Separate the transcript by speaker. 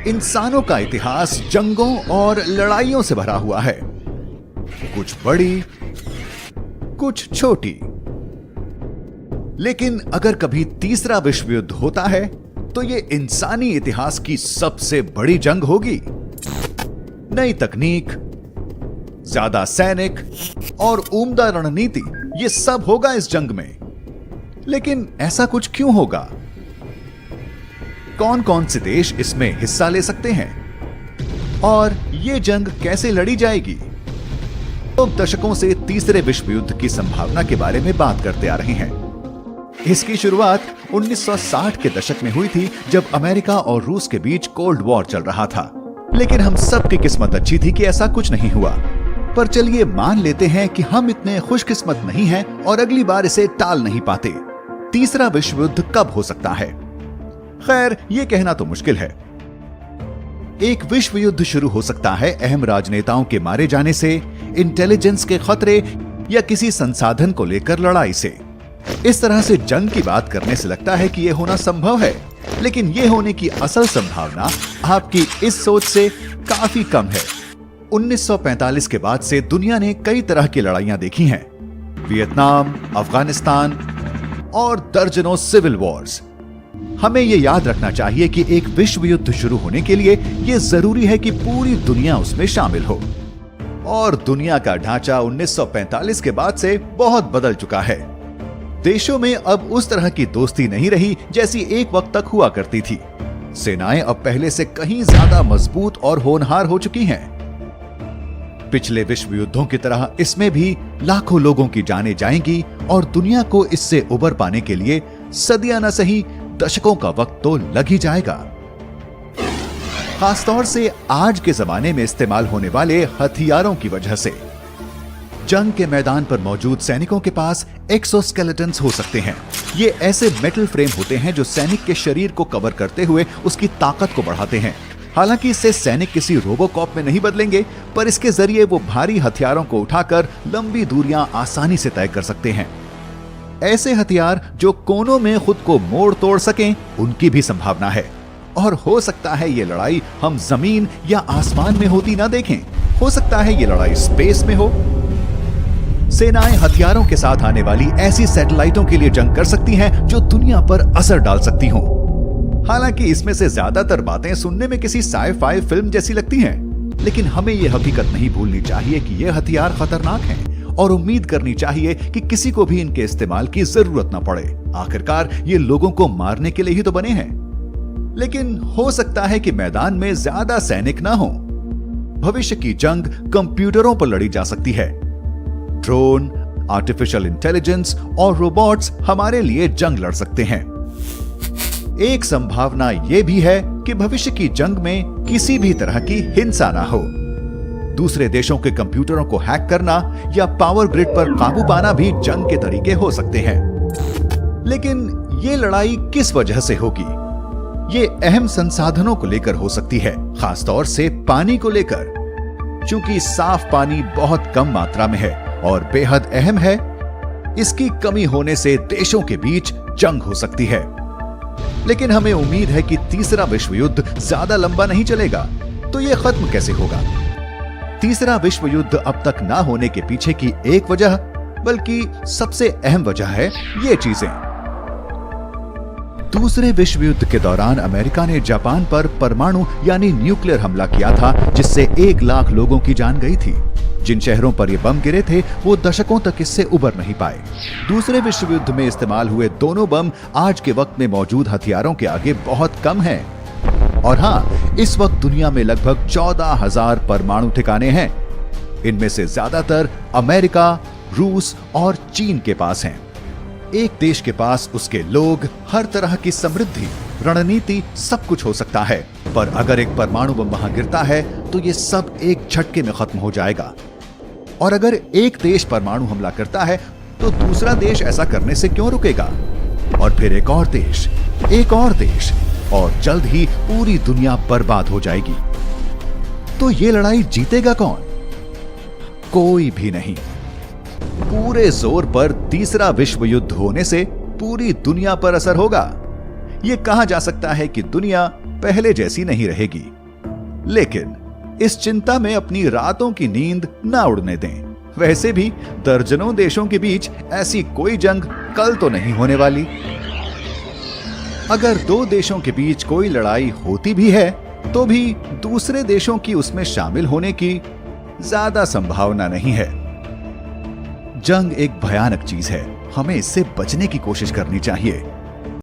Speaker 1: इंसानों का इतिहास जंगों और लड़ाइयों से भरा हुआ है, कुछ बड़ी कुछ छोटी। लेकिन अगर कभी तीसरा विश्व युद्ध होता है तो यह इंसानी इतिहास की सबसे बड़ी जंग होगी। नई तकनीक, ज्यादा सैनिक और उम्दा रणनीति, यह सब होगा इस जंग में। लेकिन ऐसा कुछ क्यों होगा? कौन कौन से देश इसमें हिस्सा ले सकते हैं और यह जंग कैसे लड़ी जाएगी? तो दशकों से तीसरे विश्व युद्ध की संभावना के बारे में बात करते आ रहे हैं। इसकी शुरुआत 1960 के दशक में हुई थी, जब अमेरिका और रूस के बीच कोल्ड वॉर चल रहा था। लेकिन हम सब की किस्मत अच्छी थी कि ऐसा कुछ नहीं हुआ। पर चलिए मान लेते हैं कि हम इतने खुशकिस्मत नहीं हैं और अगली बार इसे टाल नहीं पाते। तीसरा विश्व युद्ध कब हो सकता है? खैर, यह कहना तो मुश्किल है। एक विश्व युद्ध शुरू हो सकता है अहम राजनेताओं के मारे जाने से, इंटेलिजेंस के खतरे या किसी संसाधन को लेकर लड़ाई से। इस तरह से जंग की बात करने से लगता है कि यह होना संभव है, लेकिन यह होने की असल संभावना आपकी इस सोच से काफी कम है। 1945 के बाद से दुनिया ने कई तरह की लड़ाइयां देखी हैं। वियतनाम, अफगानिस्तान और दर्जनों सिविल वॉर्स। हमें यह याद रखना चाहिए कि एक विश्व युद्ध शुरू होने के लिए यह जरूरी है कि पूरी दुनिया उसमें शामिल हो। और दुनिया का ढांचा 1945 के बाद से बहुत बदल चुका है। देशों में अब उस तरह की दोस्ती नहीं रही जैसी एक वक्त तक हुआ करती थी। सेनाएं अब पहले से कहीं ज्यादा मजबूत और होनहार हो चुकी हैं। पिछले विश्व युद्धों की तरह इसमें भी लाखों लोगों की जानें जाएंगी और दुनिया को इससे उबर पाने के लिए सदियां न सही दशकों का वक्त तो लग ही जाएगा। खासतौर से आज के जमाने में इस्तेमाल होने वाले हथियारों की वजह से। जंग के मैदान पर मौजूद सैनिकों के पास एक्सोस्केलेटन्स हो सकते हैं। ये ऐसे मेटल फ्रेम होते हैं जो सैनिक के शरीर को कवर करते हुए उसकी ताकत को बढ़ाते हैं। हालांकि इससे सैनिक किसी रोबोकॉप में नहीं बदलेंगे, पर इसके जरिए वो भारी हथियारों को उठाकर लंबी दूरियां आसानी से तय कर सकते हैं। ऐसे हथियार जो कोनों में खुद को मोड़ तोड़ सकें, उनकी भी संभावना है। और हो सकता है ये लड़ाई हम जमीन या आसमान में होती ना देखें। हो सकता है ये लड़ाई स्पेस में हो। सेनाएं हथियारों के साथ आने वाली ऐसी सैटेलाइटों के लिए जंग कर सकती हैं जो दुनिया पर असर डाल सकती हों। हालांकि इसमें से ज्यादातर बातें सुनने में किसी साइ-फाई फिल्म जैसी लगती हैं, लेकिन हमें यह हकीकत नहीं भूलनी चाहिए कि ये हथियार खतरनाक हैं और उम्मीद करनी चाहिए कि किसी को भी इनके इस्तेमाल की जरूरत न पड़े। आखिरकार ये लोगों को मारने के लिए ही तो बने हैं। लेकिन हो सकता है कि मैदान में ज्यादा सैनिक ना हो। भविष्य की जंग कंप्यूटरों पर लड़ी जा सकती है। ड्रोन, आर्टिफिशियल इंटेलिजेंस और रोबोट्स हमारे लिए जंग लड़ सकते हैं। एक संभावना यह भी है कि भविष्य की जंग में किसी भी तरह की हिंसा ना हो। दूसरे देशों के कंप्यूटरों को हैक करना या पावर ग्रिड पर काबू पाना भी जंग के तरीके हो सकते हैं। लेकिन यह लड़ाई किस वजह से होगी? ये अहम संसाधनों को लेकर हो सकती है, खासतौर से पानी को लेकर। चूंकि साफ पानी बहुत कम मात्रा में है और बेहद अहम है, इसकी कमी होने से देशों के बीच जंग हो सकती है। लेकिन हमें उम्मीद है कि तीसरा विश्व युद्ध ज्यादा लंबा नहीं चलेगा। तो यह खत्म कैसे होगा? तीसरा विश्व युद्ध अब तक ना होने के पीछे की एक वजह, बल्कि सबसे अहम वजह है ये चीजें। दूसरे विश्व युद्ध के दौरान अमेरिका ने जापान पर परमाणु यानी न्यूक्लियर हमला किया था, जिससे 1 लाख लोगों की जान गई थी। जिन शहरों पर ये बम गिरे थे वो दशकों तक इससे उबर नहीं पाए। दूसरे विश्व युद्ध में इस्तेमाल हुए दोनों बम आज के वक्त में मौजूद हथियारों के आगे बहुत कम हैं। और हाँ, इस वक्त दुनिया में लगभग 14,000 परमाणु ठिकाने हैं। इनमें से ज्यादातर अमेरिका, रूस और चीन के पास हैं। एक देश के पास उसके लोग, हर तरह की समृद्धि, रणनीति, सब कुछ हो सकता है, पर अगर एक परमाणु बम वहां गिरता है तो ये सब एक झटके में खत्म हो जाएगा। और अगर एक देश परमाणु हमला करता है तो दूसरा देश ऐसा करने से क्यों रुकेगा? और फिर एक और देश, एक और देश, और जल्द ही पूरी दुनिया बर्बाद हो जाएगी। तो ये लड़ाई जीतेगा कौन? कोई भी नहीं। पूरे जोर पर तीसरा विश्व युद्ध होने से पूरी दुनिया पर असर होगा। यह कहा जा सकता है कि दुनिया पहले जैसी नहीं रहेगी। लेकिन इस चिंता में अपनी रातों की नींद ना उड़ने दें। वैसे भी दर्जनों देशों के बीच ऐसी कोई जंग कल तो नहीं होने वाली। अगर दो देशों के बीच कोई लड़ाई होती भी है तो भी दूसरे देशों की उसमें शामिल होने की ज्यादा संभावना नहीं है। जंग एक भयानक चीज है, हमें इससे बचने की कोशिश करनी चाहिए।